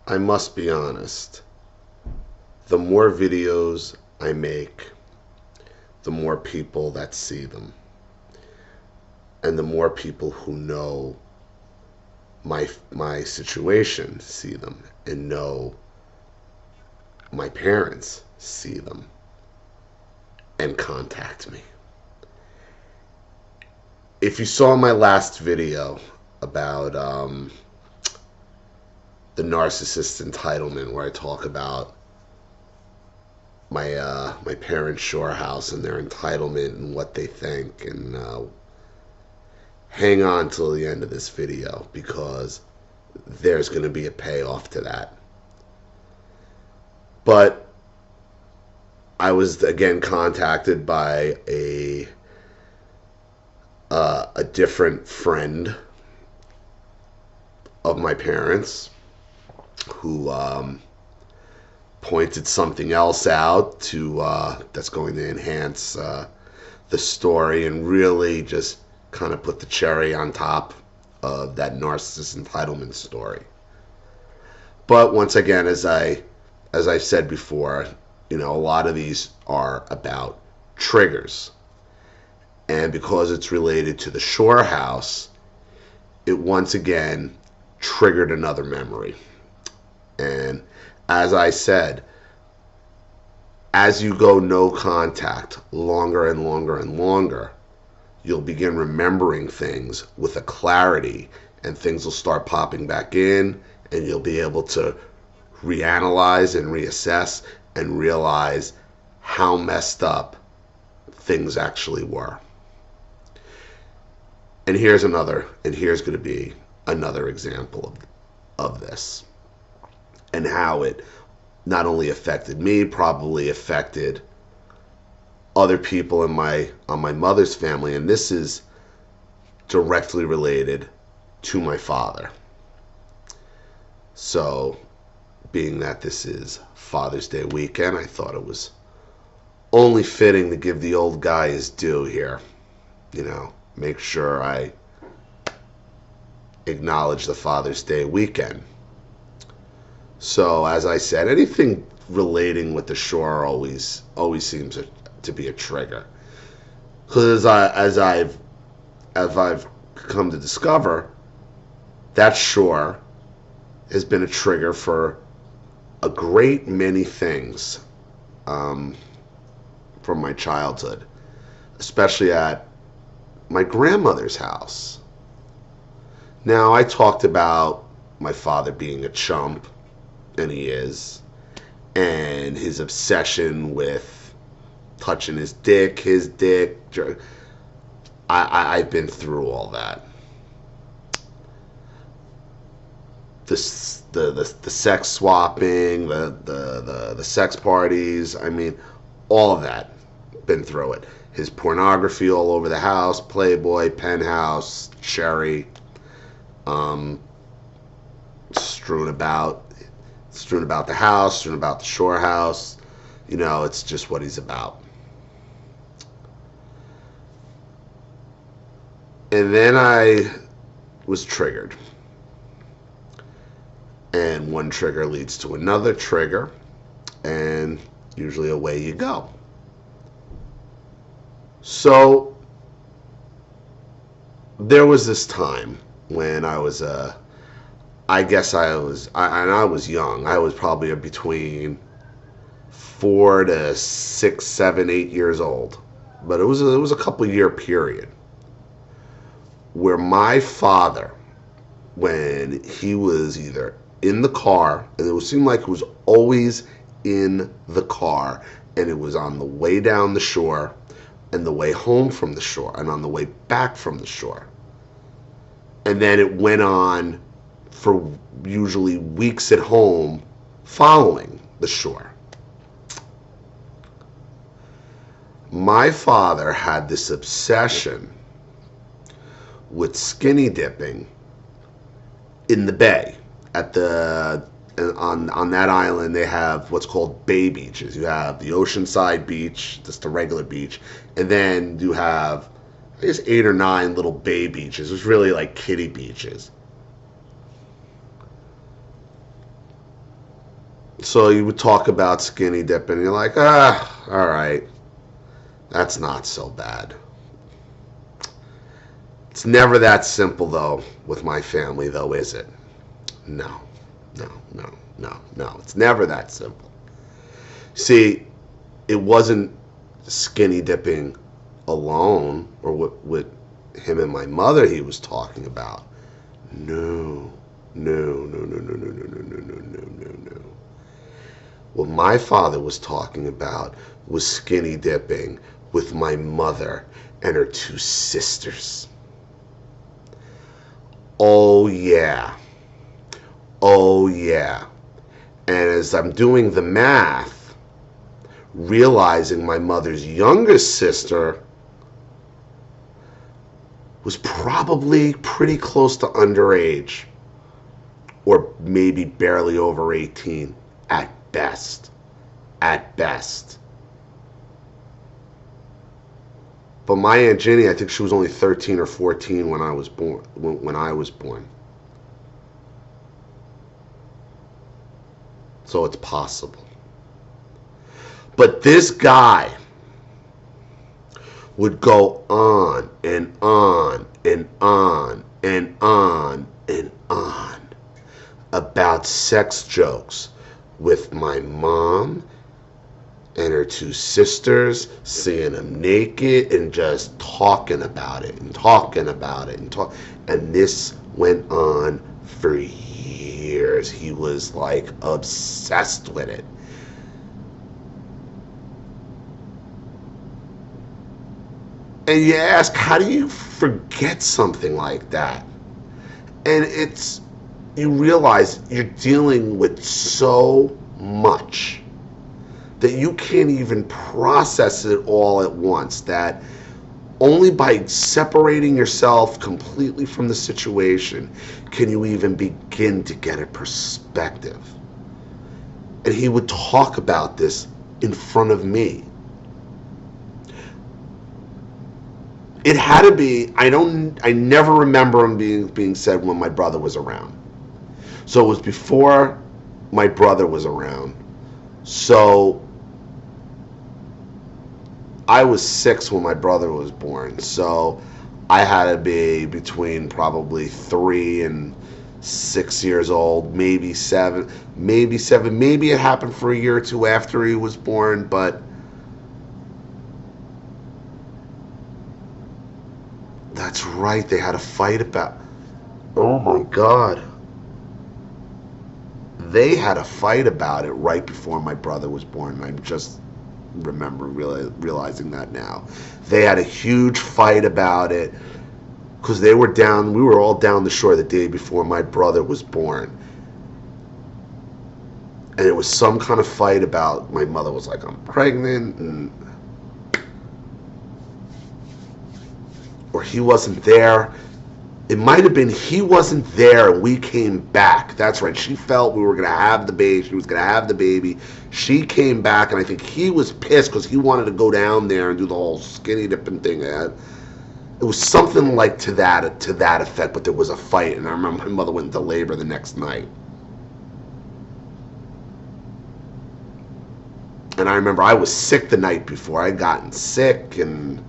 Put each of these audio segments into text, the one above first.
I must be honest. The more videos I make, the more people that see them, and the more people who know my situation see them, and know my parents see them and contact me. If you saw my last video about the narcissist entitlement, where I talk about my parents' shore house and their entitlement and what they think, and hang on till the end of this video, because there's going to be a payoff to that. But I was again contacted by a different friend of my parents who pointed something else out to that's going to enhance the story and really just kind of put the cherry on top of that narcissist entitlement story. But once again, as I said before, a lot of these are about triggers. And because it's related to the shore house, it once again triggered another memory. And as I said, as you go no contact longer and longer and longer, you'll begin remembering things with a clarity, and things will start popping back in, and you'll be able to reanalyze and reassess and realize how messed up things actually were. And here's going to be another example of this, and how it not only affected me, probably affected other people on my mother's family, and this is directly related to my father. So, being that this is Father's Day weekend, I thought it was only fitting to give the old guy his due here. Make sure I acknowledge the Father's Day weekend. So, as I said, anything relating with the shore always seems to be a trigger. Because as I've come to discover, that shore has been a trigger for a great many things from my childhood, especially at my grandmother's house. Now, I talked about my father being a chump, and he is, and his obsession with touching his dick. I've been through all that. The sex swapping, the sex parties, all of that, been through it. His pornography all over the house, Playboy, Penthouse, Cherry, strewn about the house, strewn about the shore house. It's just what he's about. And then I was triggered. And one trigger leads to another trigger, and usually away you go. So there was this time when I was I was young. I was probably between 4 to 6, 7, 8 years old. But it was a couple year period where my father, when he was either in the car, and it seemed like it was always in the car, and it was on the way down the shore, and the way home from the shore, and on the way back from the shore. And then it went on for usually weeks at home following the shore. My father had this obsession with skinny dipping in the bay. On that island, they have what's called bay beaches. You have the oceanside beach, just a regular beach, and then you have, I guess, 8 or 9 little bay beaches. It's really like kiddie beaches. So you would talk about skinny dipping, and you're like, ah, all right, that's not so bad. It's never that simple, though, with my family, though, is it? No, no, no, no, no. It's never that simple. See, it wasn't skinny dipping alone, or with him and my mother he was talking about. No, no, no, no, no, no, no, no, no, no, no, no, no. What my father was talking about was skinny dipping with my mother and her two sisters. Oh, yeah. Oh, yeah. And as I'm doing the math, realizing my mother's youngest sister was probably pretty close to underage, or maybe barely over 18 at best. At best. But my Aunt Ginny, I think she was only 13 or 14 when I was born. When I was born. So it's possible. But this guy would go on and on and on and on and on about sex jokes with my mom and her two sisters, seeing them naked and just talking about it and talking about it and this went on for years. He was like obsessed with it. And you ask, how do you forget something like that? And you realize you're dealing with so much that you can't even process it all at once. That only by separating yourself completely from the situation can you even begin to get a perspective. And he would talk about this in front of me. It had to be, I never remember him being said when my brother was around. So it was before my brother was around. So I was 6 when my brother was born. So I had to be between probably 3 and 6 years old, maybe 7. Maybe it happened for a year or two after he was born, but that's right, they had a fight about... Oh my God. They had a fight about it right before my brother was born. And I just remember realizing that now. They had a huge fight about it because we were all down the shore the day before my brother was born. And it was some kind of fight about, my mother was like, I'm pregnant, or he wasn't there. It might have been he wasn't there and we came back. That's right. She felt we were going to have the baby. She was going to have the baby. She came back, and I think he was pissed because he wanted to go down there and do the whole skinny dipping thing. It was something like to that effect, but there was a fight, and I remember my mother went into labor the next night. And I remember I was sick the night before. I'd gotten sick, and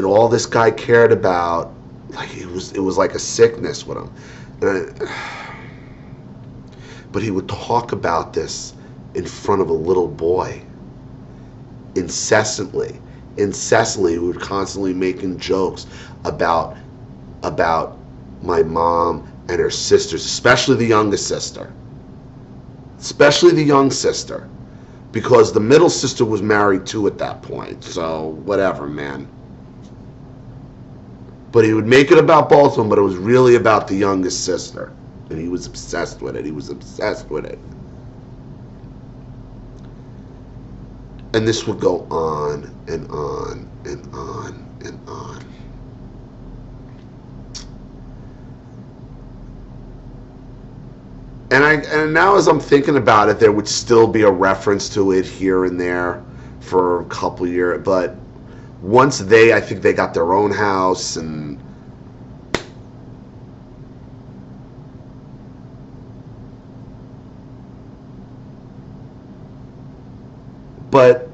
all this guy cared about, like it was like a sickness with him. But he would talk about this in front of a little boy incessantly. He would constantly making jokes about my mom and her sisters, especially the youngest sister. Especially the young sister. Because the middle sister was married too at that point. So, whatever, man. But he would make it about both of them, but it was really about the youngest sister. And he was obsessed with it. And this would go on and on and on and on. And now as I'm thinking about it, there would still be a reference to it here and there for a couple years. But once I think they got their own house, and But,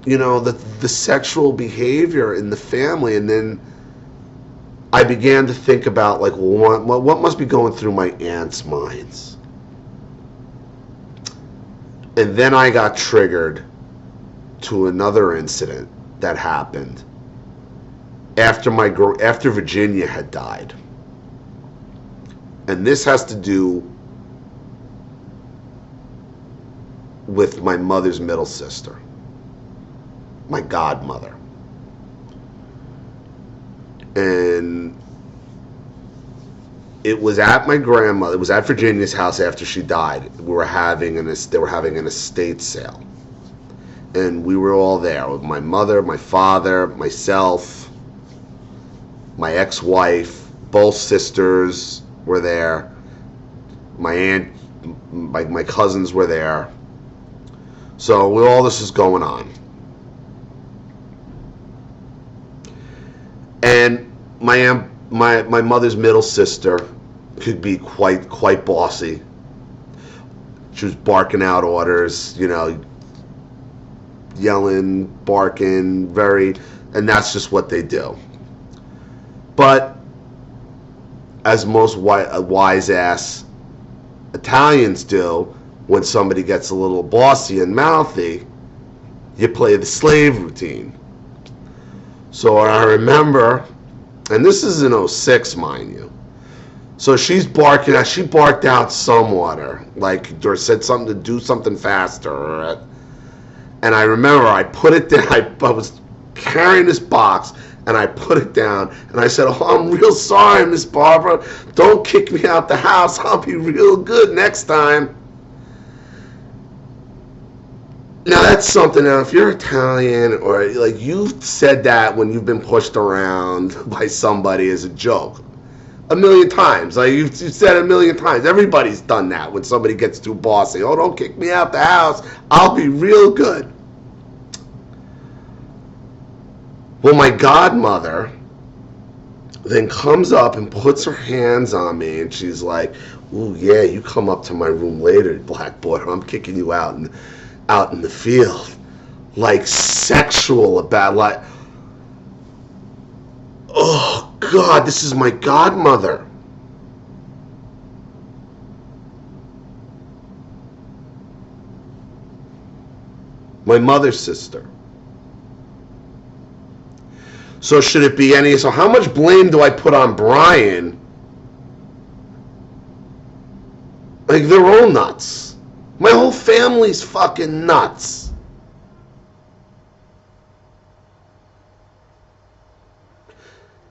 the sexual behavior in the family, and then I began to think about, like, what must be going through my aunt's minds? And then I got triggered to another incident that happened after Virginia had died. And this has to do with my mother's middle sister, my godmother. And it was at Virginia's house after she died. They were having an estate sale. And we were all there with my mother, my father, myself, my ex-wife, both sisters were there. My aunt, my cousins were there. So all this is going on. And my mother's middle sister could be quite bossy. She was barking out orders, yelling, barking, and that's just what they do. But as most wise ass Italians do, when somebody gets a little bossy and mouthy, you play the slave routine. So I remember, and this is in '06, mind you. So she's barking out. She barked out some water, or said something to do something faster. And I remember I put it down. I was carrying this box, and I put it down. And I said, "Oh, I'm real sorry, Miss Barbara. Don't kick me out the house. I'll be real good next time." Now that's something. Now, if you're Italian, or you've said that when you've been pushed around by somebody as a joke, 1,000,000 times. You've said 1,000,000 times. Everybody's done that when somebody gets too bossy. "Oh, don't kick me out the house. I'll be real good." Well, my godmother then comes up and puts her hands on me, and she's like, "Ooh, yeah, you come up to my room later, black boy, or I'm kicking you out in the field." Sexual about, oh God, this is my godmother. My mother's sister. So should it be so how much blame do I put on Brian? They're all nuts. My whole family's fucking nuts.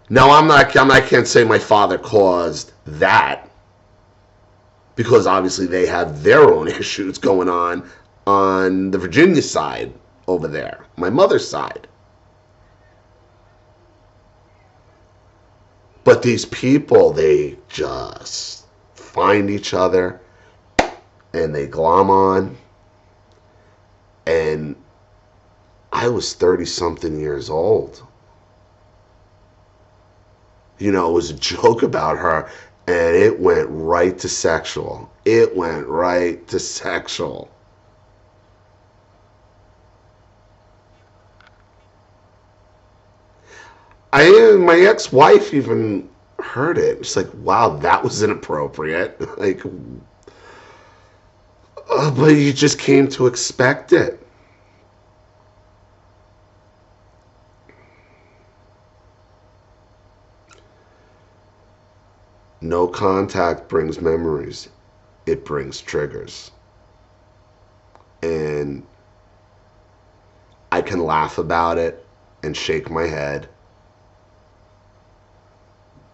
Now I can't say my father caused that, because obviously they have their own issues going on the Virginia side over there, my mother's side. But these people, they just find each other and they glom on. And I was 30-something years old. It was a joke about her, and it went right to sexual. It went right to sexual. My ex-wife even heard it. She's like, "Wow, that was inappropriate." But you just came to expect it. No contact brings memories. It brings triggers. And I can laugh about it and shake my head.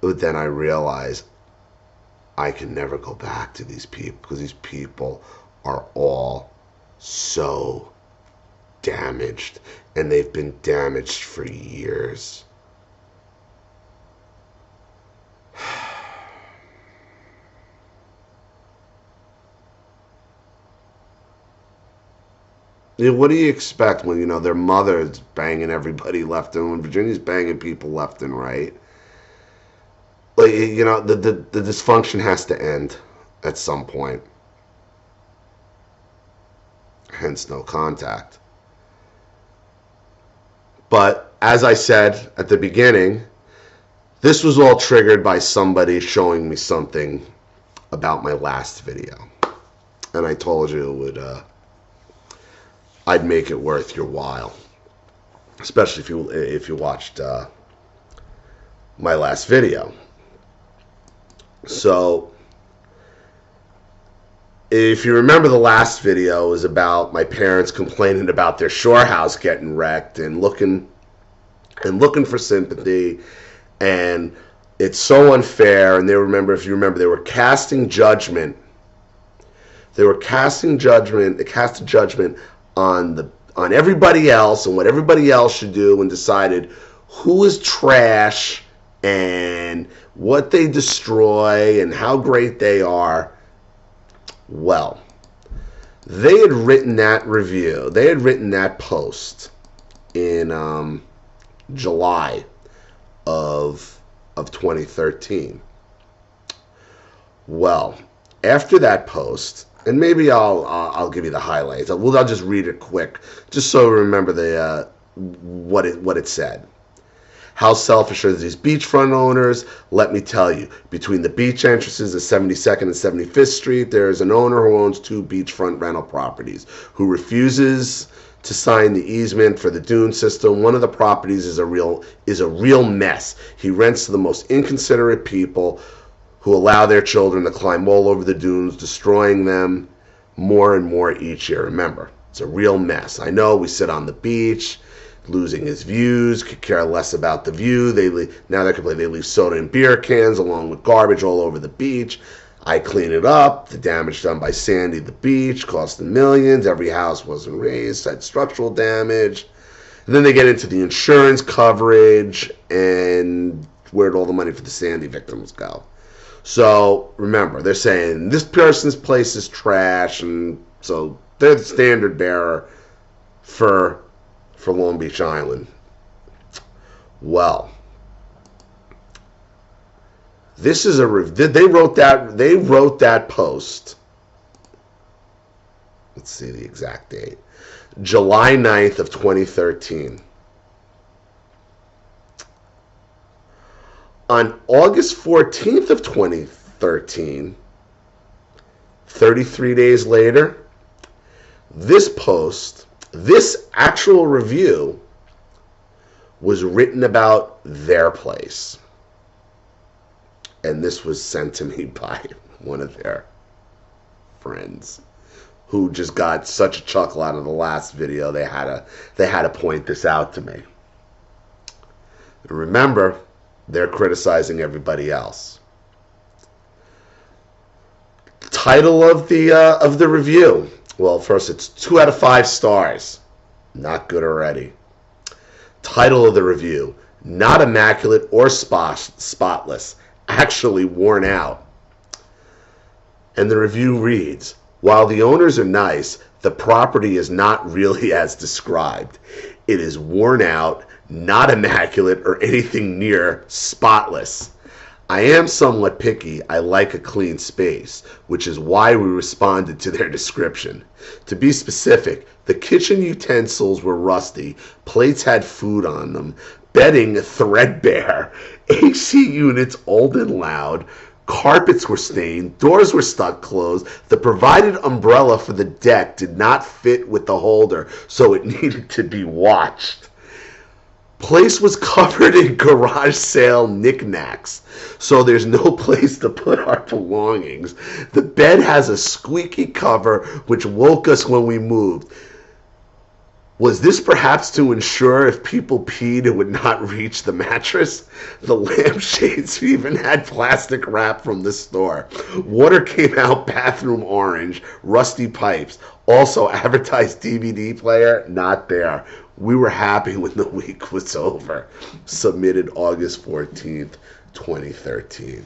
But then I realize I can never go back to these people, because these people are all so damaged, and they've been damaged for years. What do you expect when their mother's banging everybody left, and when Virginia's banging people left and right? The dysfunction has to end at some point. Hence, no contact. But as I said at the beginning, this was all triggered by somebody showing me something about my last video. And I told you it would, I'd make it worth your while. Especially if you watched my last video. So, if you remember, the last video was about my parents complaining about their shore house getting wrecked and looking for sympathy, and it's so unfair. And if you remember, they were casting judgment. They casted judgment on everybody else and what everybody else should do, and decided who is trash and what they destroy and how great they are. Well, they had written that review. They had written that post in July of 2013. Well, after that post, and maybe I'll give you the highlights. I'll just read it quick, just so you remember what it said. How selfish are these beachfront owners? Let me tell you, between the beach entrances at 72nd and 75th Street, there is an owner who owns 2 beachfront rental properties who refuses to sign the easement for the dune system. One of the properties is a real mess. He rents to the most inconsiderate people who allow their children to climb all over the dunes, destroying them more and more each year. Remember, it's a real mess. I know we sit on the beach, losing his views, could care less about the view. Now they're complaining they leave soda and beer cans along with garbage all over the beach. I clean it up. The damage done by Sandy, the beach, cost them millions. Every house wasn't raised, had structural damage. And then they get into the insurance coverage and where'd all the money for the Sandy victims go. So remember, they're saying this person's place is trash, and so they're the standard bearer for Long Beach Island. Well, this is they wrote that post. Let's see the exact date. July 9th of 2013. On August 14th of 2013, 33 days later, this actual review was written about their place. And this was sent to me by one of their friends who just got such a chuckle out of the last video, they had to point this out to me. Remember, they're criticizing everybody else. Title of the review. Well, first, it's 2 out of 5 stars. Not good already. Title of the review: not immaculate or spotless, actually worn out. And the review reads, while the owners are nice, the property is not really as described. It is worn out, not immaculate, or anything near spotless. I am somewhat picky. I like a clean space, which is why we responded to their description. To be specific, the kitchen utensils were rusty, plates had food on them, bedding threadbare, AC units old and loud, carpets were stained, doors were stuck closed, the provided umbrella for the deck did not fit with the holder, so it needed to be watched. Place was covered in garage sale knickknacks, so there's no place to put our belongings. The bed has a squeaky cover which woke us when we moved. Was this perhaps to ensure if people peed it would not reach the mattress? The lampshades even had plastic wrap from the store. Water came out bathroom orange, rusty pipes. Also advertised DVD player, not there. We were happy when the week was over. Submitted August 14th, 2013.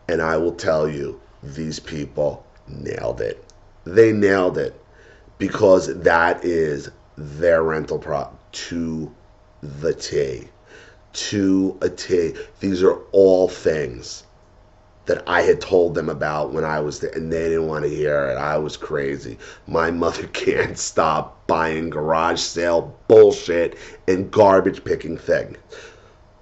And I will tell you, these people nailed it. They nailed it. Because that is their rental prop to the T. To a T. These are all things that I had told them about when I was there, and they didn't want to hear it. I was crazy. My mother can't stop buying garage sale bullshit and garbage picking thing.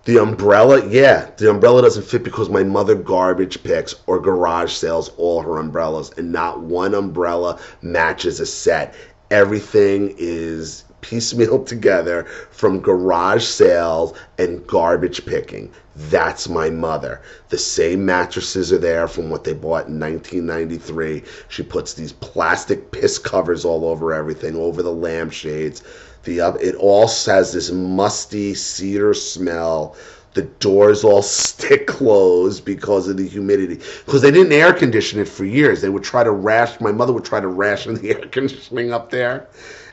The umbrella, yeah, the umbrella doesn't fit because my mother garbage picks or garage sales all her umbrellas, and not one umbrella matches a set. Everything is piecemeal together from garage sales and garbage picking. That's my mother. The same mattresses are there from what they bought in 1993. She puts these plastic piss covers all over everything, over the lampshades. It all has this musty cedar smell. The doors all stick closed because of the humidity. Because they didn't air condition it for years. They would try to my mother would try to ration the air conditioning up there.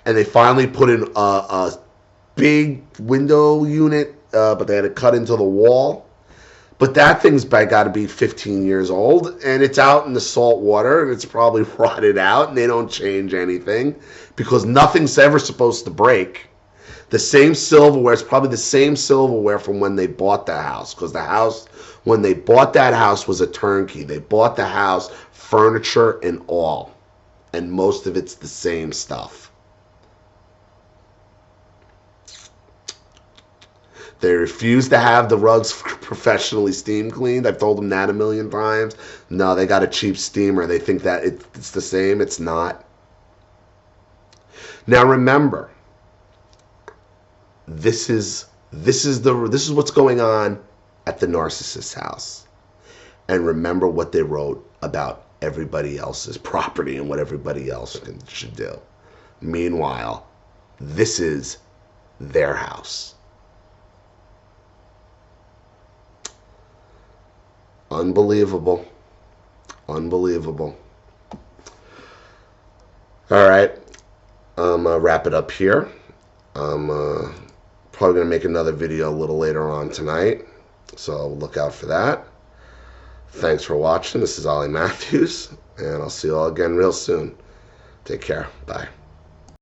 And they finally put in a big window unit, but they had to cut into the wall. But that thing's got to be 15 years old, and it's out in the salt water, and it's probably rotted out, and they don't change anything because nothing's ever supposed to break. The same silverware is probably the same silverware from when they bought the house, because the house, when they bought that house, was a turnkey. They bought the house, furniture and all, and most of it's the same stuff. They refuse to have the rugs professionally steam cleaned. I've told them that a million times. No, they got a cheap steamer. They think that it's the same. It's not. Now remember, this is what's going on at the narcissist's house. And remember what they wrote about everybody else's property and what everybody else should do. Meanwhile, this is their house. Unbelievable. Unbelievable. All right. I'm going to wrap it up here. I'm probably going to make another video a little later on tonight, so look out for that. Thanks for watching. This is Ollie Matthews, and I'll see you all again real soon. Take care. Bye.